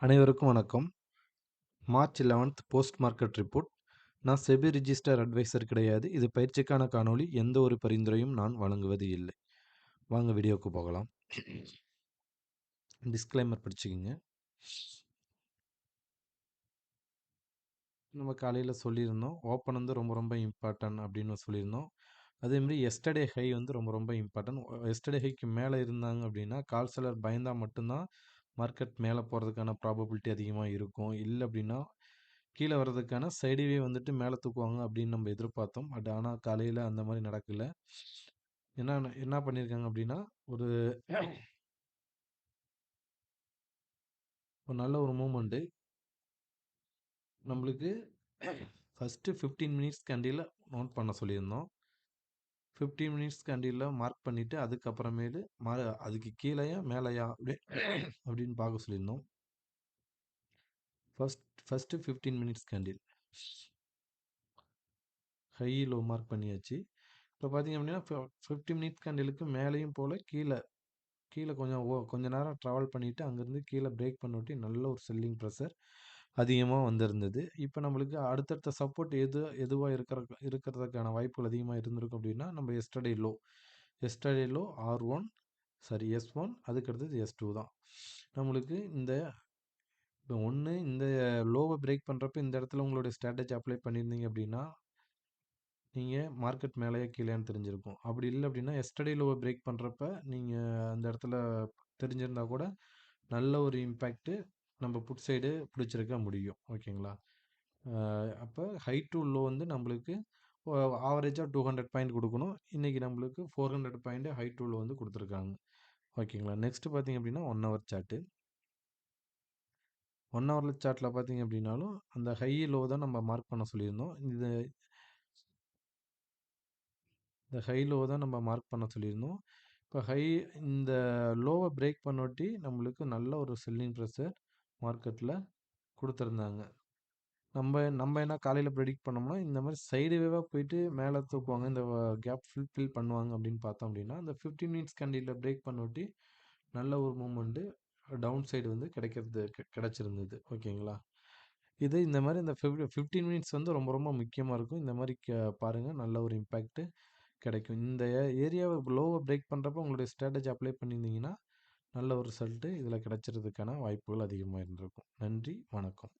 அனைவருக்கும் வணக்கம். March 11th post market report. நான் செபி ரிஜிஸ்டர் அட்வைசர் கிடையாது. இது பயிற்சிக்கான காணொளி. எந்த ஒரு பரிந்துரையும் நான் வழங்குவது இல்லை. வாங்க வீடியோக்கு போகலாம். டிஸ்க்ளைமர் படிச்சுக்கங்க. நம்ம காலையில் சொல்லியிருந்தோம், ஓப்பன் வந்து ரொம்ப ரொம்ப இம்பார்ட்டன்ட் அப்படின்னு சொல்லியிருந்தோம். அதேமாதிரி எஸ்டர்டே ஹை வந்து ரொம்ப ரொம்ப இம்பார்ட்டன்ட். எஸ்டர்டே ஹைக்கு மேலே இருந்தாங்க அப்படின்னா கால் செலர் பயந்தால் மட்டும்தான் மார்க்கெட் மேலே போகிறதுக்கான ப்ராபபிலிட்டி அதிகமாக இருக்கும். இல்லை அப்படின்னா கீழே வர்றதுக்கான சைடுவே வந்துட்டு மேலே தூக்குவாங்க அப்படின்னு நம்ம எதிர்பார்த்தோம். பட் ஆனால் காலையில் அந்த மாதிரி நடக்கல. என்ன என்ன பண்ணியிருக்காங்க அப்படின்னா ஒரு ஒரு நல்ல ஒரு மூமெண்ட்டு நம்மளுக்கு ஃபஸ்ட்டு 15 மினிட்ஸ் கேண்டில் நோட் பண்ண சொல்லியிருந்தோம். 15 மினிட்ஸ் கேண்டில் மார்க் பண்ணிவிட்டு அதுக்கப்புறமேலு அதுக்கு கீழேயா மேலேயா அப்படின்னு பார்க்க சொல்லியிருந்தோம். First 15 minutes candle high low mark பண்ணியாச்சு. இப்போ பார்த்தீங்க அப்படின்னா 50 மினிட்ஸ் கேண்டிலுக்கு மேலேயும் போல் கீழே கொஞ்ச நேரம் ட்ராவல் பண்ணிவிட்டு அங்கேருந்து கீழே பிரேக் பண்ணிவிட்டு நல்ல ஒரு செல்லிங் ப்ரெஷர் அதிகமாக வந்திருந்தது. இப்போ நம்மளுக்கு அடுத்தடுத்த சப்போர்ட் எதுவாக இருக்கிறதுக்கான வாய்ப்புகள் அதிகமாக இருந்திருக்கும் அப்படின்னா நம்ம எஸ்டர்டே லோ R1 S1 அதுக்கடுத்தது S2 தான். நம்மளுக்கு இப்போ இந்த லோவை பிரேக் பண்ணுறப்ப இந்த இடத்துல உங்களுடைய ஸ்ட்ராட்டஜி அப்ளை பண்ணியிருந்தீங்க அப்படின்னா நீங்கள் மார்க்கெட் மேலேயே கீழேன்னு தெரிஞ்சிருக்கும். அப்படி இல்லை அப்படின்னா எஸ்டர்டே லோவை பிரேக் பண்ணுறப்ப நீங்கள் அந்த இடத்துல தெரிஞ்சிருந்தா கூட நல்ல ஒரு இம்பேக்ட்டு நம்ம புட் சைடு பிடிச்சிருக்க முடியும். ஓகேங்களா? அப்போ ஹை டு லோ வந்து நம்மளுக்கு ஆவரேஜாக 200 பாயிண்ட் கொடுக்கணும். இன்றைக்கி நம்மளுக்கு 400 பாயிண்ட் ஹை டு லோ வந்து கொடுத்துருக்காங்க. ஓகேங்களா? நெக்ஸ்ட்டு பார்த்தீங்க அப்படின்னா 1 ஹவர் சார்ட்டு. 1 ஹவர் சார்ட்டில் பார்த்தீங்க அப்படின்னாலும் அந்த ஹை லோ தான் நம்ம மார்க் பண்ண சொல்லியிருந்தோம். இந்த ஹை லோ தான் நம்ம மார்க் பண்ண சொல்லியிருந்தோம். இப்போ இந்த லோவை பிரேக் பண்ணொட்டி நம்மளுக்கு நல்ல ஒரு செல்லிங் ப்ரெஷர் மார்க்கெட்டில் கொடுத்துருந்தாங்க. நம்ம என்ன காலையில் ப்ரெடிக்ட் பண்ணோம்னா இந்த மாதிரி சைடு வேவாக போயிட்டு மேலே தூக்குவாங்க, இந்த கேப் ஃபில் பண்ணுவாங்க அப்படின்னு பார்த்தோம் அப்படின்னா அந்த 15 மினிட்ஸ் கேண்டிலில் பிரேக் பண்ணொட்டி நல்ல ஒரு மூமெண்ட்டு டவுன் சைடு வந்து கிடச்சிருந்தது. ஓகேங்களா? இந்த மாதிரி இந்த 15 மினிட்ஸ் வந்து ரொம்ப ரொம்ப முக்கியமாக இருக்கும். இந்த மாதிரி பாருங்கள், நல்ல ஒரு இம்பேக்ட்டு கிடைக்கும். இந்த ஏரியாவை லோவை பிரேக் பண்ணுறப்போ உங்களுடைய ஸ்ட்ராட்டஜி அப்ளை பண்ணியிருந்தீங்கன்னா நல்ல ஒரு ரிசல்ட்டு இதில் கிடைச்சிறதுக்கான வாய்ப்புகள் அதிகமாக இருந்திருக்கும். நன்றி, வணக்கம்.